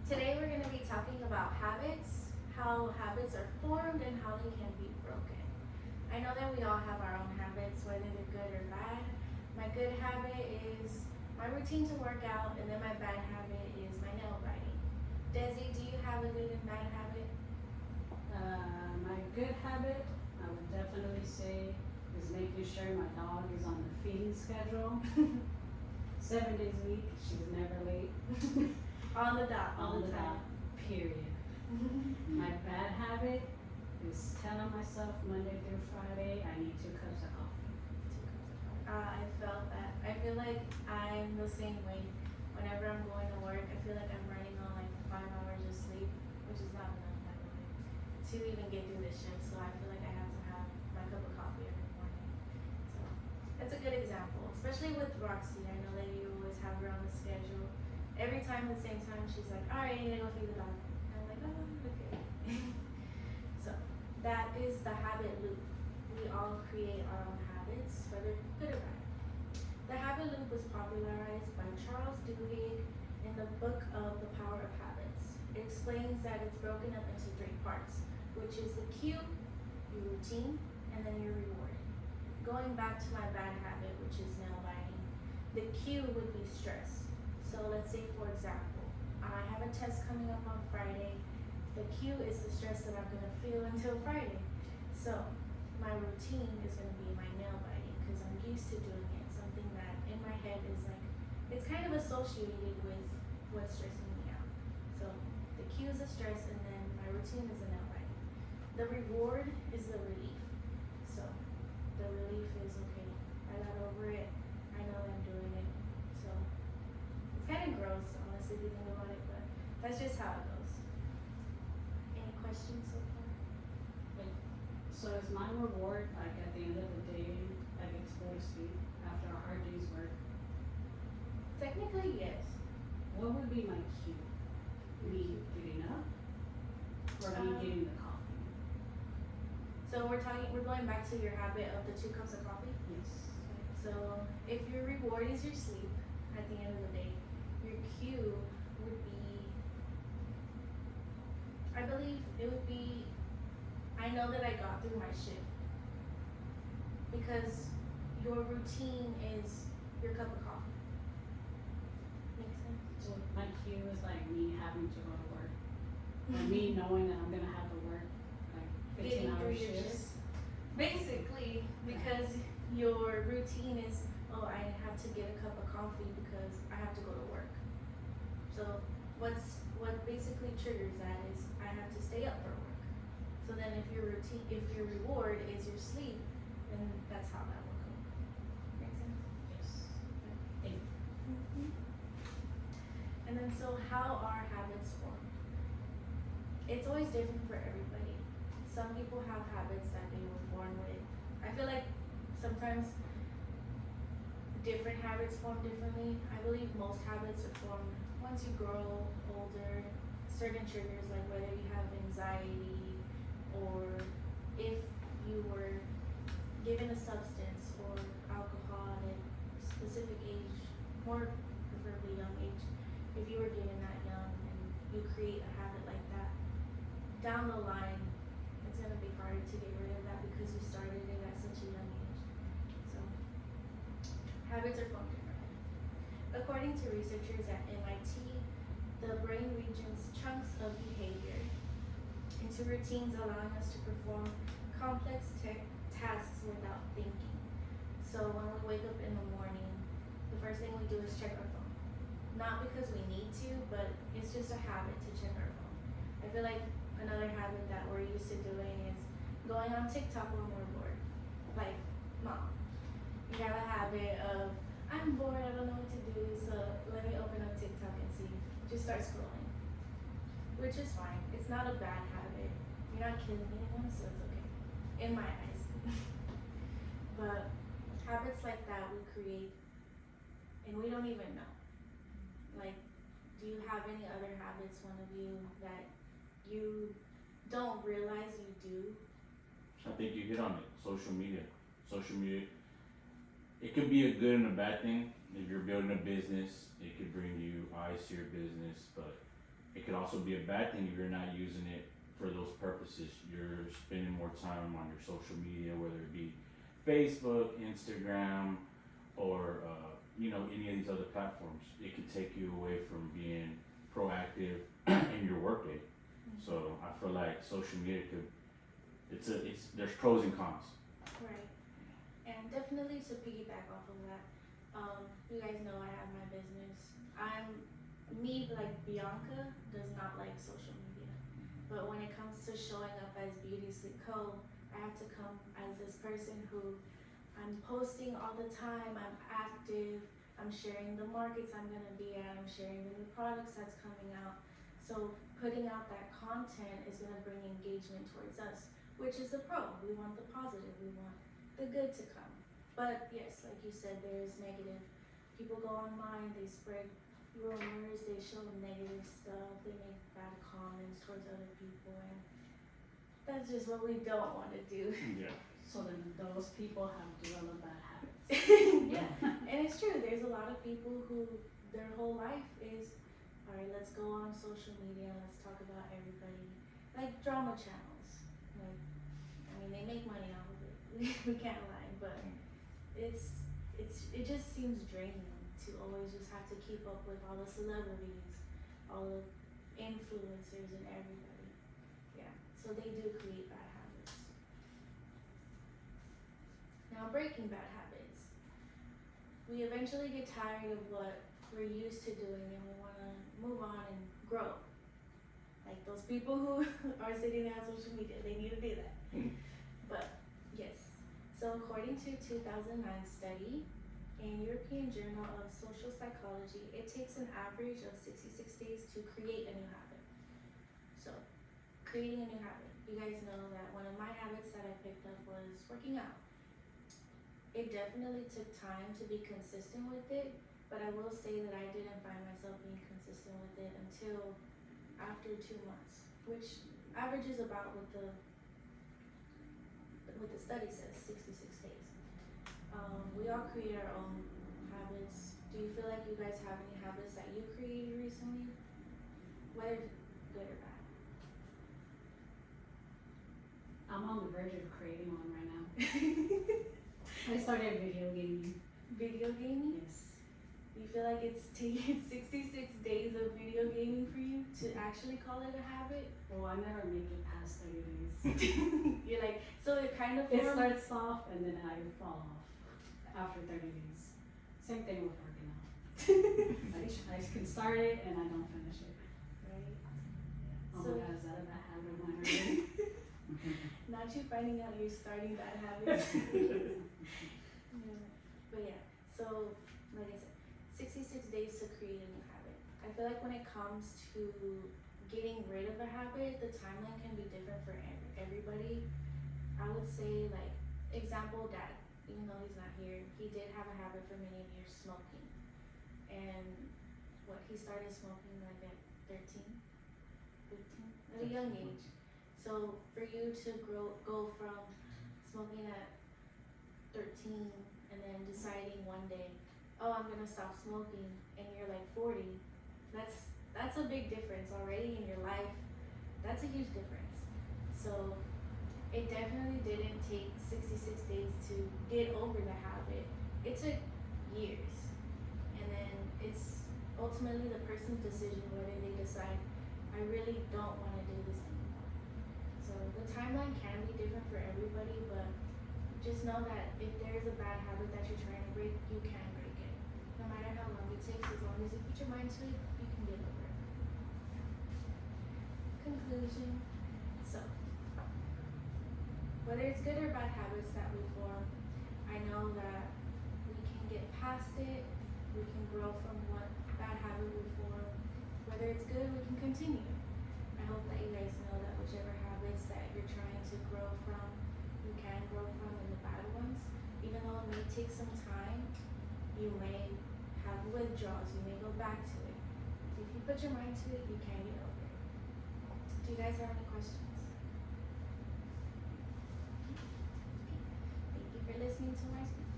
Today we're going to be talking about habits, how habits are formed, and how they can be broken. I know that we all have our own habits, whether they're good or bad. My good habit is my routine to work out, and then my bad habit is my nail biting. Desi, do you have a good and bad habit? My good habit, I would definitely say, is making sure my dog is on the feeding schedule. 7 days a week, she's never late. On the dot, all On the the time. dot, period. My bad habit is telling myself Monday through Friday I need 2 cups of coffee. I felt that. I feel like I'm the same way. Whenever I'm going to work, I feel like I'm running on like 5 hours of sleep, which is not enough, by the way, to even get through the shift. So I feel like I have to have my cup of coffee every morning. So that's a good example, especially with Roxy. I know that you always have her on the schedule. Every time at the same time, she's like, all right, I need to go feed the dog. And I'm like, oh, okay. So that is the habit loop. We all create our own habits, whether good or bad. The habit loop was popularized by Charles Duhigg in the book of The Power of Habits. It explains that it's broken up into 3 parts, which is the cue, your routine, and then your reward. Going back to my bad habit, which is nail biting, the cue would be stress. So let's say, for example, I have a test coming up on Friday. The cue is the stress that I'm going to feel until Friday. So my routine is going to be my nail biting because I'm used to doing it. Something that in my head is like, it's kind of associated with what's stressing me out. So the cue is the stress, and then my routine is the nail biting. The reward is the relief. So the relief is, okay, I got over it. I know that I'm doing it. So it's kind of gross, honestly, if you think about it, but that's just how it goes. Any questions so far? So is my reward, like at the end of the day, I get to go to sleep after a hard day's work? Technically, yes. What would be my cue? Me getting up? Or me getting the coffee? So we're going back to your habit of the 2 cups of coffee. Yes. So if your reward is your sleep at the end of the day, your cue would be, I believe it would be, I know that I got through my shift. Because your routine is your cup of coffee. Make sense? So my cue is like me having to go to work. Or me knowing that I'm gonna have to work like 15-hour shifts. Basically, because your routine is, oh, I have to get a cup of coffee because I have to go to work. So what basically triggers that is I have to stay up for work. So then if your reward is your sleep, then that's how that will go. Make sense? Yes. And then so how are habits formed? It's always different for everybody. Some people have habits that they were born with. I feel like sometimes different habits form differently. I believe most habits are formed once you grow older. Certain triggers, like whether you have anxiety or if you were given a substance or alcohol at a specific age, more preferably young age. If you were given that young and you create a habit like that, down the line, it's going to be harder to get rid of that because you started it at such a young age. So, habits are formed differently. According to researchers at MIT, the brain regions chunks of behavior into routines, allowing us to perform complex tasks without thinking. So when we wake up in the morning, the first thing we do is check our phone. Not because we need to, but it's just a habit to check our phone. I feel like another habit that we're used to doing is going on TikTok when we're bored. Like, mom, you have a habit of, I'm bored, I don't know what to do, so let me open up TikTok and see. Just start scrolling. Which is fine. It's not a bad habit. You're not killing anyone, so it's okay. In my eyes. But habits like that we create and we don't even know. Like, do you have any other habits, one of you, that you don't realize you do? I think you hit on it. Social media. Social media. It could be a good and a bad thing. If you're building a business, it could bring you eyes to your business, but it could also be a bad thing if you're not using it for those purposes. You're spending more time on your social media, whether it be Facebook, Instagram, or any of these other platforms. It could take you away from being proactive in your workday. So I feel like social media there's pros and cons. Right. And definitely to piggyback off of that, you guys know I have my business. Like Bianca does not like social media. But when it comes to showing up as Beauty Sleep Co., I have to come as this person who I'm posting all the time, I'm active, I'm sharing the markets I'm gonna be at, I'm sharing the new products that's coming out. So putting out that content is gonna bring engagement towards us, which is the pro. We want the positive, we want the good to come. But yes, like you said, there's negative. People go online, they spread rumors, they show negative stuff, they make bad comments towards other people, and that's just what we don't want to do. Yeah. So then those people have developed bad habits. Yeah, and it's true. There's a lot of people who their whole life is, all right, let's go on social media, let's talk about everybody, like drama channels. Like, I mean, they make money off of it. We can't lie, but it just seems draining to always just have to keep up with all the celebrities, all the influencers, and everybody. Yeah, so they do create bad habits. Now, breaking bad habits. We eventually get tired of what we're used to doing and we want to move on and grow. Like those people who are sitting there on social media, they need to do that. But yes, so according to 2009 study in European Journal of Social Psychology, it takes an average of 66 days to create a new habit. So, creating a new habit. You guys know that one of my habits that I picked up was working out. It definitely took time to be consistent with it, but I will say that I didn't find myself being consistent with it until after 2 months, which averages about what the study says, 66 days. We all create our own habits. Do you feel like you guys have any habits that you created recently? Whether good or bad? I'm on the verge of creating one right now. I started video gaming. Video gaming? Yes. You feel like it's taken 66 days of video gaming for you to actually call it a habit? Well, I never make it past 30 days. You're like, so it kind of It formed- starts off and then I fall off after 30 days. Same thing with working out. I can start it and I don't finish it. Right? Oh So- my god, is that a bad habit of mine already? Not you finding out you're starting bad habits. Yeah. But yeah, so like I said, 66 days to create a new habit. I feel like when it comes to getting rid of a habit, the timeline can be different for everybody. I would say, like, example, Dad, even though he's not here, he did have a habit for many years, smoking. And he started smoking like at 13, 15, at a young age. So for you to go from smoking at 13 and then deciding one day, oh, I'm gonna stop smoking, and you're like 40, that's a big difference already in your life. That's a huge difference. So it definitely didn't take 66 days to get over the habit. It took years. And then it's ultimately the person's decision whether they decide, I really don't want to do this anymore. So the timeline can be different for everybody, but just know that if there is a bad habit that you're trying to break, you can break it. No matter how long it takes, as long as you put your mind to it, you can get over it. Conclusion. So, whether it's good or bad habits that we form, I know that we can get past it, we can grow from what bad habit we form. Whether it's good, we can continue. I hope that you guys know that whichever habits that you're trying to grow from, you can grow from, in the bad ones. Even though it may take some time, you may have withdrawals, you may go back to it. If you put your mind to it, you can get over it. Do you guys have any questions? Thank you for listening to my speech.